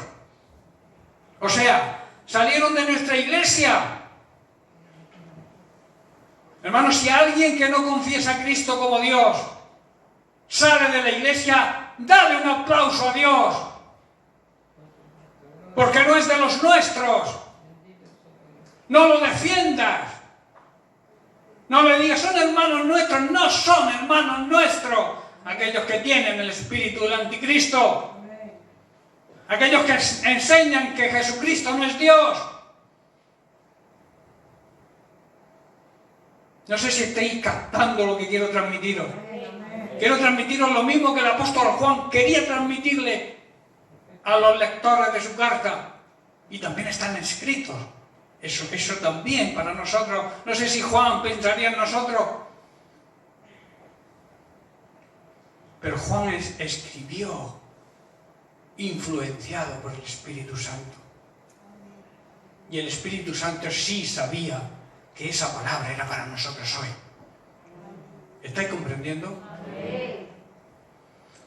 O sea, salieron de nuestra iglesia. Hermanos, si alguien que no confiesa a Cristo como Dios sale de la iglesia, dale un aplauso a Dios. Porque no es de los nuestros. No lo defiendas. No le digas, son hermanos nuestros. No son hermanos nuestros. Aquellos que tienen el espíritu del anticristo. Aquellos que enseñan que Jesucristo no es Dios. No sé si estáis captando lo que quiero transmitiros. Quiero transmitiros lo mismo que el apóstol Juan quería transmitirle a los lectores de su carta. Y también están escritos. Eso también para nosotros. No sé si Juan pensaría en nosotros. Pero Juan escribió influenciado por el Espíritu Santo. Y el Espíritu Santo sí sabía que esa palabra era para nosotros hoy. ¿Estáis comprendiendo?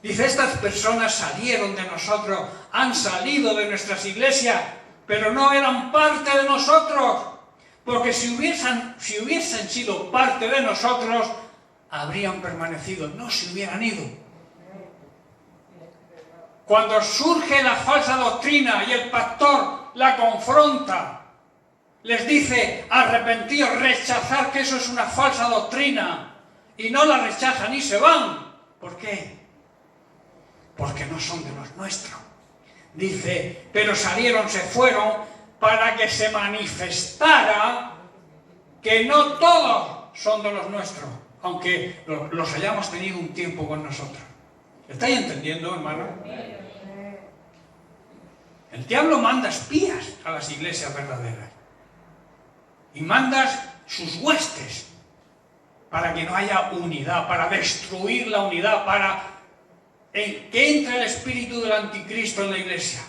Dice, estas personas salieron de nosotros, han salido de nuestras iglesias, pero no eran parte de nosotros, porque si hubiesen sido parte de nosotros, habrían permanecido, no se hubieran ido. Cuando surge la falsa doctrina y el pastor la confronta, les dice, arrepentíos, rechazar que eso es una falsa doctrina, y no la rechazan y se van. ¿Por qué? Porque no son de los nuestros. Dice, pero salieron, se fueron, para que se manifestara que no todos son de los nuestros, aunque los hayamos tenido un tiempo con nosotros. ¿Estáis entendiendo, hermano? El diablo manda espías a las iglesias verdaderas. Y mandas sus huestes para que no haya unidad, para destruir la unidad, para que entre el espíritu del anticristo en la iglesia.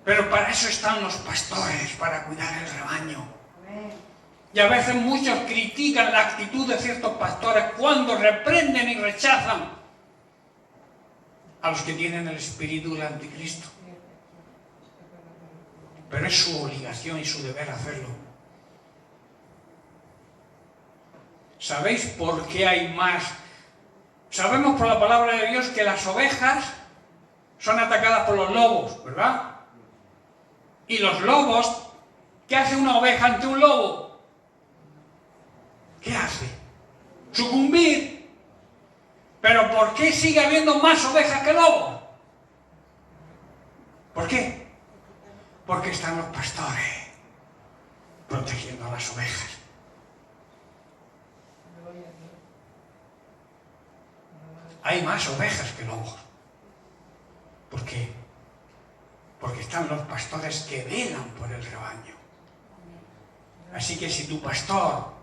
Pero para eso están los pastores, para cuidar el rebaño. Y a veces muchos critican la actitud de ciertos pastores cuando reprenden y rechazan a los que tienen el espíritu del anticristo. Pero es su obligación y su deber hacerlo. ¿Sabéis por qué hay más? Sabemos por la palabra de Dios que las ovejas son atacadas por los lobos, ¿verdad? Y los lobos, ¿qué hace una oveja ante un lobo? ¿Qué hace? Sucumbir. ¿Pero por qué sigue habiendo más ovejas que lobos? ¿Por qué? Porque están los pastores protegiendo a las ovejas. hay más ovejas que lobos. ¿Por qué? Porque están los pastores que velan por el rebaño. Así que si tu pastor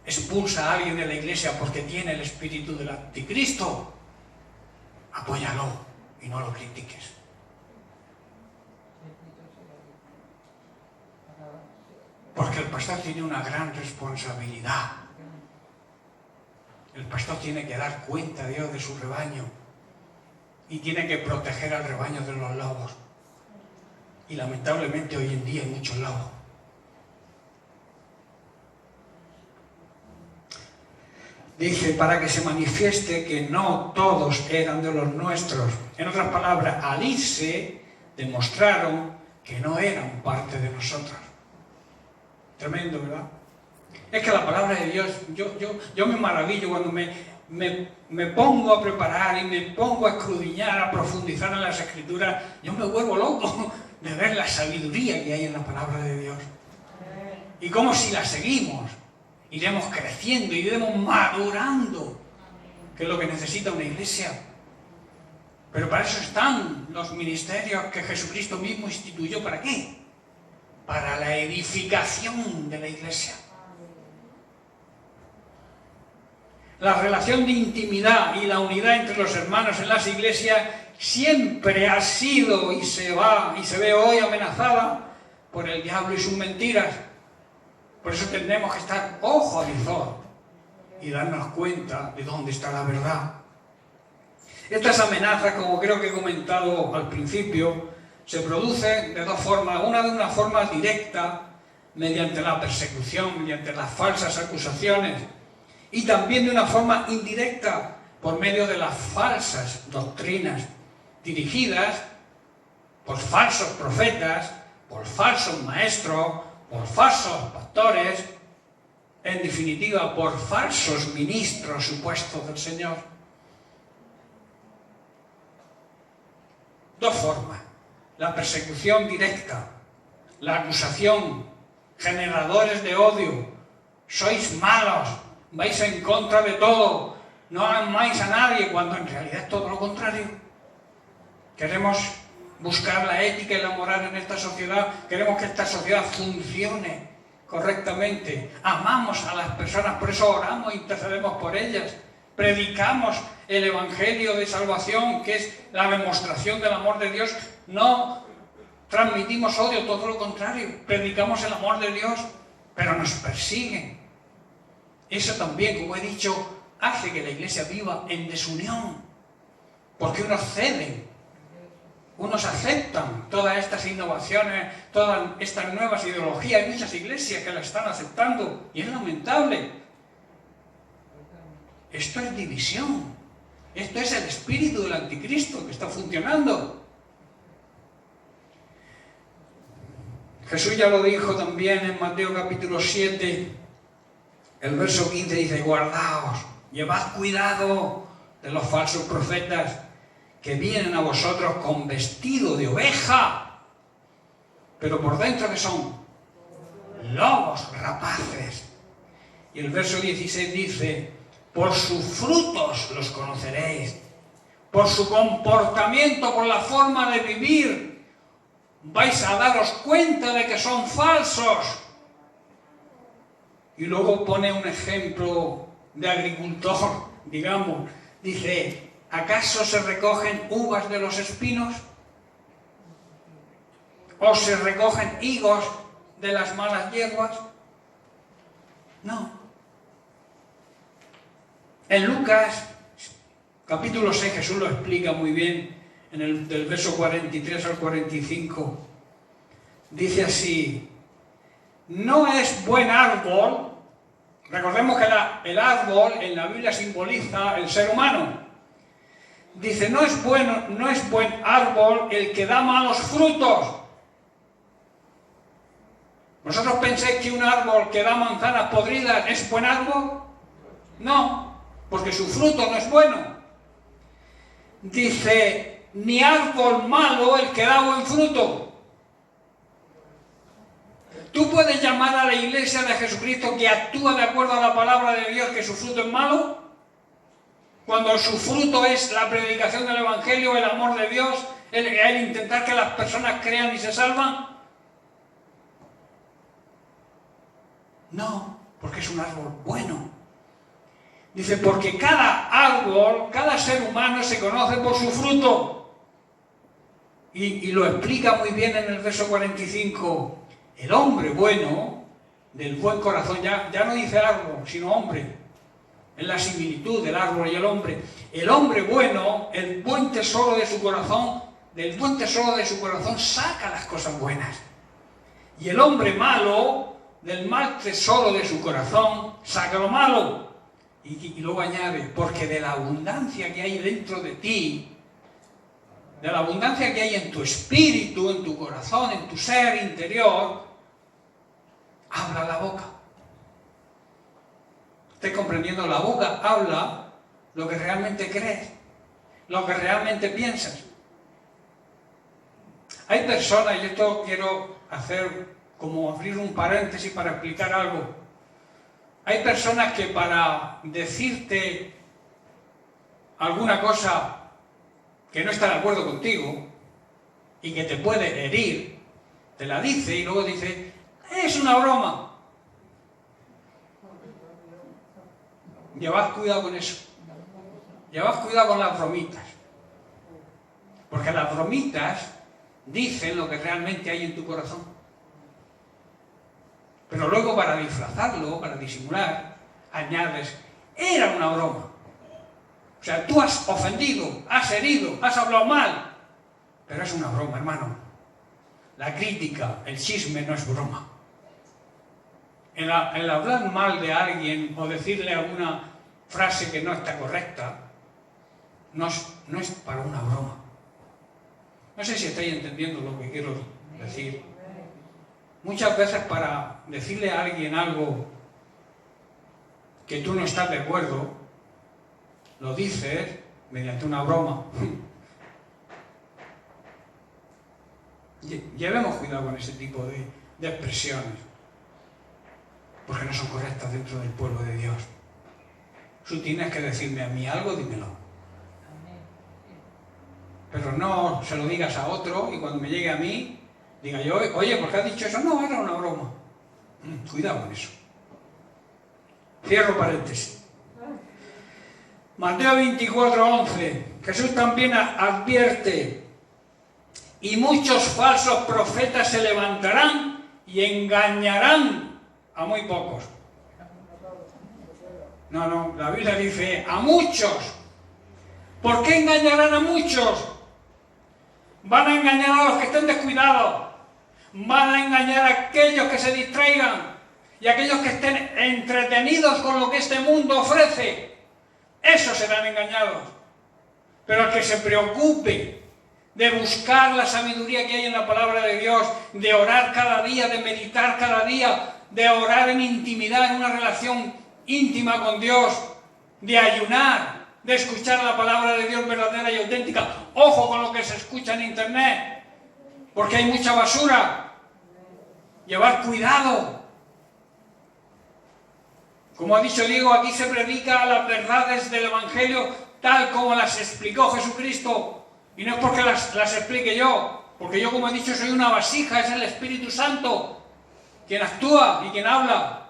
expulsa a alguien de la iglesia porque tiene el espíritu del anticristo, apóyalo y no lo critiques. Porque el pastor tiene una gran responsabilidad. El pastor tiene que dar cuenta a Dios de su rebaño y tiene que proteger al rebaño de los lobos. Y lamentablemente hoy en día hay muchos lobos. Dice, para que se manifieste que no todos eran de los nuestros. En otras palabras, al irse, demostraron que no eran parte de nosotros. Tremendo, ¿verdad? Es que la palabra de Dios, yo me maravillo cuando me pongo a preparar y me pongo a escudriñar, a profundizar en las Escrituras. Yo me vuelvo loco de ver la sabiduría que hay en la palabra de Dios. Y cómo si la seguimos, iremos creciendo, iremos madurando, que es lo que necesita una iglesia. Pero para eso están los ministerios que Jesucristo mismo instituyó. ¿Para qué? Para la edificación de la iglesia. La relación de intimidad y la unidad entre los hermanos en las iglesias siempre ha sido y se ve hoy amenazada por el diablo y sus mentiras. Por eso tenemos que estar ojo a visor y darnos cuenta de dónde está la verdad. Estas amenazas, como creo que he comentado al principio, se producen de dos formas. Una de una forma directa, mediante la persecución, mediante las falsas acusaciones, y también de una forma indirecta, por medio de las falsas doctrinas, dirigidas por falsos profetas, por falsos maestros, por falsos pastores, en definitiva, por falsos ministros supuestos del Señor. Dos formas: la persecución directa, la acusación, generadores de odio, sois malos, vais en contra de todo, no amáis a nadie, cuando en realidad es todo lo contrario. Queremos buscar la ética y la moral en esta sociedad, queremos que esta sociedad funcione correctamente, amamos a las personas, por eso oramos e intercedemos por ellas, predicamos el Evangelio de salvación, que es la demostración del amor de Dios, no transmitimos odio, todo lo contrario, predicamos el amor de Dios, pero nos persiguen. Eso también, como he dicho, hace que la iglesia viva en desunión, porque unos ceden, unos aceptan todas estas innovaciones, todas estas nuevas ideologías. Hay muchas iglesias que las están aceptando y es lamentable. Esto es división, esto es el espíritu del anticristo que está funcionando. Jesús ya lo dijo también en Mateo capítulo 7, el verso 15 dice: guardaos, llevad cuidado de los falsos profetas que vienen a vosotros con vestido de oveja, pero por dentro que son lobos rapaces. Y el verso 16 dice: por sus frutos los conoceréis, por su comportamiento, por la forma de vivir, vais a daros cuenta de que son falsos. Y luego pone un ejemplo de agricultor, digamos, dice: ¿acaso se recogen uvas de los espinos? ¿O se recogen higos de las malas hierbas? No. En Lucas, capítulo 6, Jesús lo explica muy bien, del verso 43 al 45. Dice así: no es buen árbol, recordemos que el árbol en la Biblia simboliza el ser humano. Dice: no es buen árbol el que da malos frutos. ¿Vosotros pensáis que un árbol que da manzanas podridas es buen árbol? No, porque su fruto no es bueno. Dice: ni árbol malo el que da buen fruto. ¿Tú puedes llamar a la iglesia de Jesucristo que actúa de acuerdo a la palabra de Dios que su fruto es malo? Cuando su fruto es la predicación del Evangelio, el amor de Dios, el intentar que las personas crean y se salvan. No, porque es un árbol bueno. Dice, porque cada árbol, cada ser humano se conoce por su fruto. Y lo explica muy bien en el verso 45. El hombre bueno, del buen corazón, ya no dice árbol, sino hombre. Es la similitud del árbol y el hombre. El hombre bueno, el buen tesoro de su corazón, del buen tesoro de su corazón saca las cosas buenas. Y el hombre malo, del mal tesoro de su corazón, saca lo malo. Y luego añade, porque de la abundancia que hay dentro de ti, de la abundancia que hay en tu espíritu, en tu corazón, en tu ser interior, habla la boca. ¿Estás comprendiendo? La boca habla lo que realmente crees, lo que realmente piensas. Hay personas, y esto quiero hacer como abrir un paréntesis para explicar algo. Hay personas que para decirte alguna cosa que no está de acuerdo contigo y que te puede herir, te la dice y luego dice, es una broma. Llevad cuidado con eso. Llevad cuidado con las bromitas. Porque las bromitas dicen lo que realmente hay en tu corazón. Pero luego para disfrazarlo, para disimular, añades, era una broma. O sea, tú has ofendido, has herido, has hablado mal. Pero es una broma, hermano. La crítica, el chisme no es broma. El hablar mal de alguien o decirle alguna frase que no está correcta, no es para una broma. No sé si estáis entendiendo lo que quiero decir. Muchas veces para decirle a alguien algo que tú no estás de acuerdo, lo dices mediante una broma. Llevemos cuidado con ese tipo de expresiones, porque no son correctas dentro del pueblo de Dios. Si tienes que decirme a mí algo, dímelo. Pero no se lo digas a otro y cuando me llegue a mí, diga yo, oye, ¿por qué has dicho eso? No, era una broma. Cuidado con eso. Cierro paréntesis. Mateo 24:11. Jesús también advierte, y muchos falsos profetas se levantarán y engañarán a muy pocos. No, la Biblia dice a muchos. ¿Por qué engañarán a muchos? Van a engañar a los que estén descuidados. Van a engañar a aquellos que se distraigan y a aquellos que estén entretenidos con lo que este mundo ofrece. Esos serán engañados. Pero el que se preocupe de buscar la sabiduría que hay en la palabra de Dios, de orar cada día, de meditar cada día, de orar en intimidad, en una relación íntima con Dios, de ayunar, de escuchar la palabra de Dios verdadera y auténtica. Ojo con lo que se escucha en internet, porque hay mucha basura. Llevar cuidado. Como ha dicho Diego, aquí se predica las verdades del Evangelio tal como las explicó Jesucristo. Y no es porque las explique yo, porque yo, como he dicho, soy una vasija, es el Espíritu Santo quien actúa y quien habla.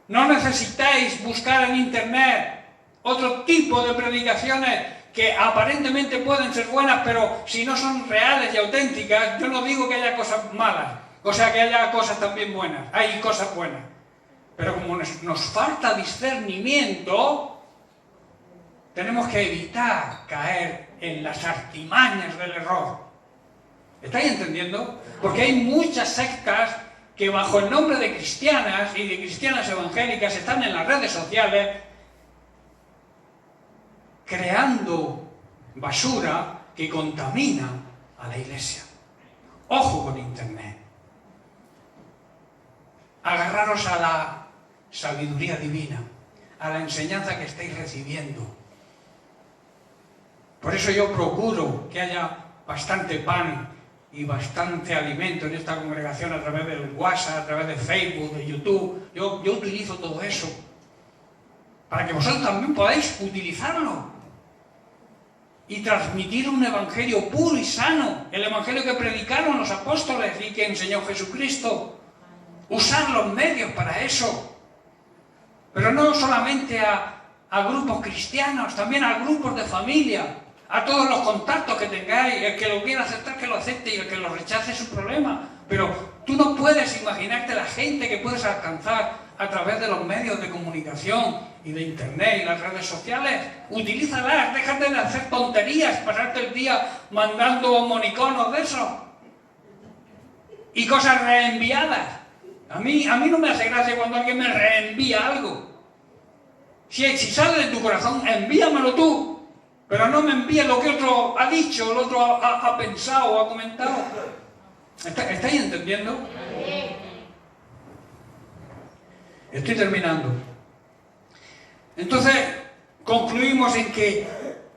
No necesitáis buscar en internet otro tipo de predicaciones que aparentemente pueden ser buenas, pero si no son reales y auténticas, yo no digo que haya cosas malas, o sea, que haya cosas también buenas, hay cosas buenas. Pero como nos falta discernimiento, tenemos que evitar caer en las artimañas del error. ¿Estáis entendiendo? Porque hay muchas sectas que bajo el nombre de cristianas y de cristianas evangélicas están en las redes sociales creando basura que contamina a la iglesia. Ojo con internet. Agarraros a la sabiduría divina, a la enseñanza que estáis recibiendo. Por eso yo procuro que haya bastante pan y bastante alimento en esta congregación a través del WhatsApp, a través de Facebook, de YouTube. Yo utilizo todo eso. para que vosotros también podáis utilizarlo y transmitir un evangelio puro y sano, el evangelio que predicaron los apóstoles y que enseñó Jesucristo. Usar los medios para eso, pero no solamente a grupos cristianos, también a grupos de familia, a todos los contactos que tengáis. El que lo quiera aceptar, que lo acepte, y el que lo rechace es su problema. Pero tú no puedes imaginarte la gente que puedes alcanzar a través de los medios de comunicación y de internet y las redes sociales. Utilízalas, déjate de hacer tonterías, pasarte el día mandando moniconos de eso y cosas reenviadas. A mí no me hace gracia cuando alguien me reenvía algo. Si sale de tu corazón, envíamelo tú, pero no me envíes lo que otro ha dicho, lo otro ha pensado o ha comentado. ¿Estáis entendiendo? Estoy terminando. Entonces, concluimos en que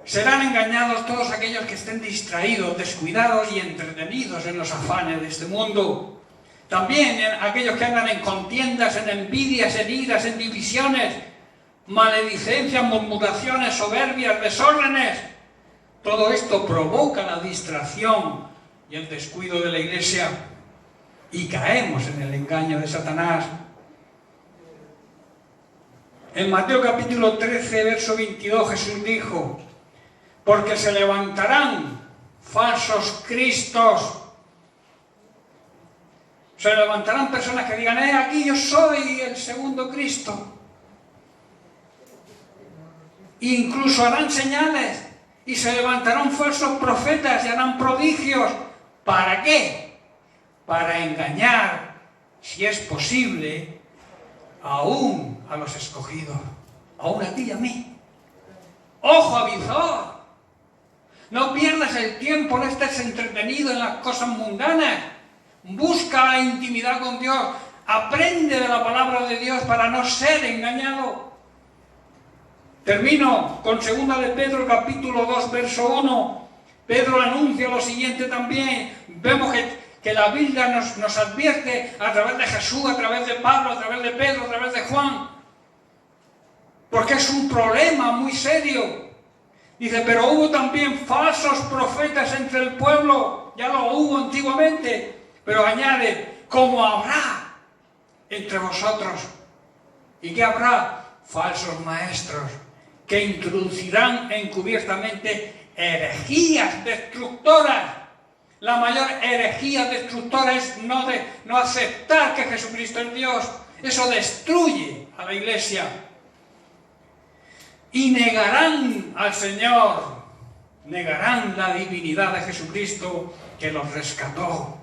serán engañados todos aquellos que estén distraídos, descuidados y entretenidos en los afanes de este mundo. También aquellos que andan en contiendas, en envidias, en iras, en divisiones, maledicencias, murmuraciones, soberbias, desórdenes. Todo esto provoca la distracción y el descuido de la Iglesia y caemos en el engaño de Satanás. En Mateo capítulo 13, verso 22, Jesús dijo: porque se levantarán falsos cristos. Se levantarán personas que digan: aquí yo soy el segundo Cristo. Incluso harán señales y se levantarán falsos profetas y harán prodigios. ¿Para qué? Para engañar, si es posible, aún a los escogidos, aún a ti y a mí. ¡Ojo, avizor! No pierdas el tiempo, no estés entretenido en las cosas mundanas. Busca la intimidad con Dios, aprende de la palabra de Dios para no ser engañado. Termino con 2 de Pedro capítulo 2, verso 1. Pedro anuncia lo siguiente también. Vemos que la Biblia nos advierte a través de Jesús, a través de Pablo, a través de Pedro, a través de Juan. Porque es un problema muy serio. Dice: pero hubo también falsos profetas entre el pueblo. Ya lo hubo antiguamente. Pero añade: como habrá entre vosotros. ¿Y qué habrá? Falsos maestros que introducirán encubiertamente herejías destructoras. La mayor herejía destructora es no aceptar que Jesucristo es Dios. Eso destruye a la Iglesia. Y negarán al Señor, negarán la divinidad de Jesucristo que los rescató,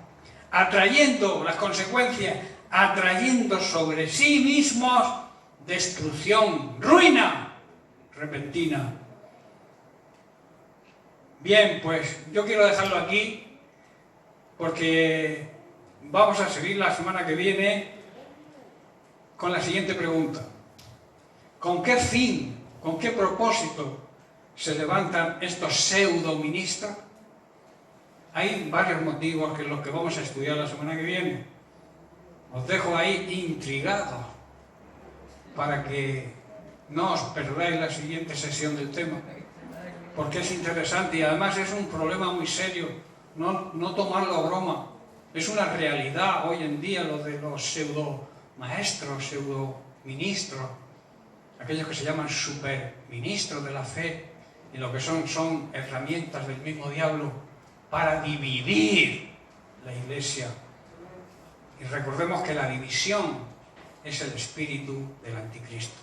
atrayendo las consecuencias, atrayendo sobre sí mismos destrucción, ruina repentina. Bien, pues yo quiero dejarlo aquí porque vamos a seguir la semana que viene con la siguiente pregunta: ¿con qué fin, con qué propósito se levantan estos pseudo-ministros? Hay varios motivos que los que vamos a estudiar la semana que viene. Os dejo ahí intrigados para que no os perdáis la siguiente sesión del tema, porque es interesante y además es un problema muy serio. No tomarlo a broma. Es una realidad hoy en día lo de los pseudo maestros, pseudo ministros, aquellos que se llaman superministros de la fe, y lo que son herramientas del mismo diablo para dividir la Iglesia. Y recordemos que la división es el espíritu del anticristo.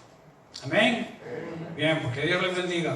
Amén. Bien, pues que Dios les bendiga.